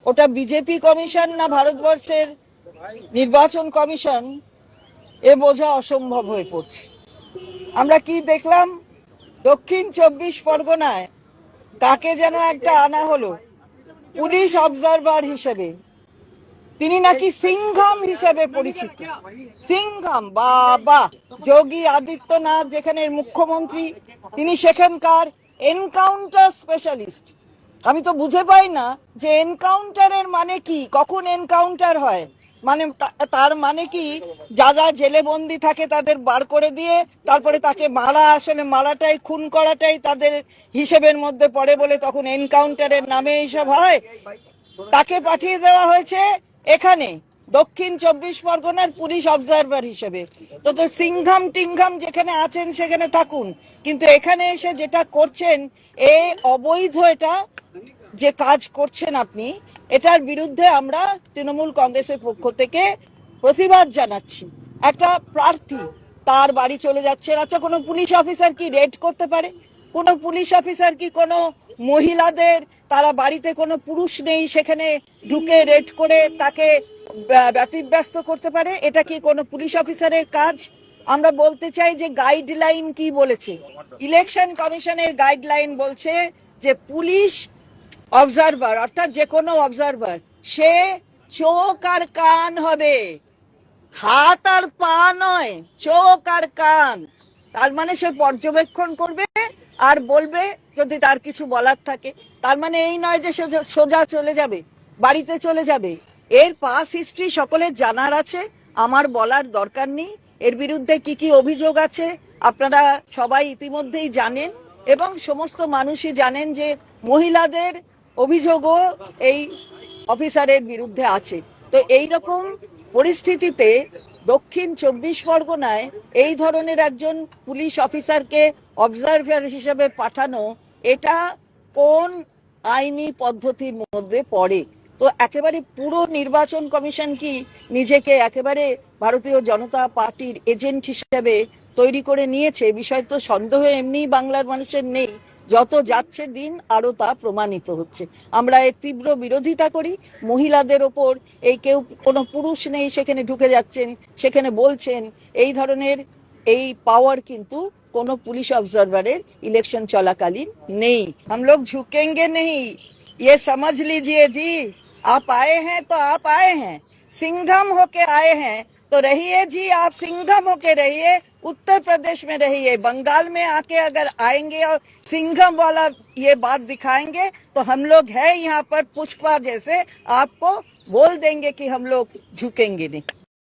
ওটা BJP commission না ভারতবর্ষের নির্বাচন কমিশন এ বোঝা অসম্ভব হয়ে পড়ছে। আমরা কি দেখলাম, দক্ষিণ 24 পরগনায় তাকে যেন একটা আনা হলো পুলিশ অবজারভার হিসেবে। তিনি নাকি সিংঘম হিসেবে পরিচিত। সিংঘম, বাবা! যোগী আদিত্যনাথ যেখানে মুখ্যমন্ত্রী, তিনি সেখানকার এনকাউন্টার স্পেশালিস্ট। আমি তো বুঝে পাই না যে এনকাউন্টারের মানে কি, কখন এনকাউন্টার হয়, মানে তার মানে কি যা যা জেলে বন্দি থাকে তাদের বার করে দিয়ে তারপরে তাকে মারা, আসলে মারাটাই, খুন করাটাই তাদের হিসেবের মধ্যে পড়ে বলে তখন এনকাউন্টারের নামে এইসব হয়। তাকে পাঠিয়ে দেওয়া হয়েছে এখানে দক্ষিণ 24 পরগনার পুলিশ অবজারভার হিসেবে। তো সিংঘাম টিংঘাম যেখানে আছেন সেখানে থাকুন, কিন্তু এখানে এসে যেটা করছেন এ অবৈধ। এটা যে কাজ করছেন আপনি, এটার বিরুদ্ধে আমরা তৃণমূল কংগ্রেসের পক্ষ থেকে প্রতিবাদ জানাচ্ছি। একটা প্রার্থী তার বাড়ি চলে যাচ্ছে, আচ্ছা কোনো পুলিশ অফিসার কি রেড করতে পারে? কোনো পুলিশ অফিসার কি কোনো মহিলাদের, তারা বাড়িতে কোনো পুরুষ নেই সেখানে ঢুকে রেড করে তাকে ব্যতিব্যস্ত করতে পারে? এটা কি কোনো পুলিশ অফিসারের কাজ? আমরা বলতে চাই যে গাইডলাইন কি বলেছে, ইলেকশন কমিশনের গাইডলাইন বলছে যে পুলিশ অবজারভার অর্থাৎ যে কোনো অবজারভার সে চোখ আর কান হবে, হাত আর পা নয়, চোখ আর কান। তার মানে সে পর্যবেক্ষণ করবে আর বলবে যদি তার কিছু বলার থাকে। তার মানে এই নয় যে সোজা চলে যাবে, বাড়িতে চলে যাবে। এর পাস হিস্ট্রি সকলের জানার আছে, আমার বলার দরকার নেই। এর বিরুদ্ধে কি কি অভিযোগ আছে আপনারা সবাই ইতিমধ্যেই জানেন, এবং সমস্ত মানুষই জানেন যে মহিলাদের অভিযোগও এই অফিসারের বিরুদ্ধে আছে। তো এই রকম পরিস্থিতিতে দক্ষিণ 24 পরগনায় এই ধরনের একজন পুলিশ অফিসারকে অবজারভার হিসেবে পাঠানো, এটা কোন আইনি পদ্ধতির মধ্যে পড়ে? তো একেবারে পুরো নির্বাচন কমিশন কি নিজেকে একেবারে ভারতীয় জনতা পার্টির এজেন্ট হিসেবে তৈরি করে নিয়েছে? বিষয় তো সন্দেহ এমনি বাংলার মানুষের নেই, যত যাচ্ছে দিন আরো তা প্রমাণিত হচ্ছে। আমরা এর তীব্র বিরোধিতা করি। মহিলাদের ওপর এই কেউ কোনো পুরুষ নেই সেখানে ঢুকে যাচ্ছেন, সেখানে বলছেন, এই ধরনের এই পাওয়ার কিন্তু কোনো পুলিশ অবজারভারের ইলেকশন চলাকালীন নেই। हम लोग झुकेंगे नहीं, ये समझ लीजिए जी। आप आए हैं तो आप आए हैं, सिंघम होके आए हैं तो रहिए जी, आप सिंघम होके रहिए, उत्तर प्रदेश में रहिए। बंगाल में आके अगर आएंगे और सिंघम वाला ये बात दिखाएंगे तो हम लोग है यहाँ पर पुष्पा जैसे, आपको बोल देंगे कि हम लोग झुकेंगे नहीं।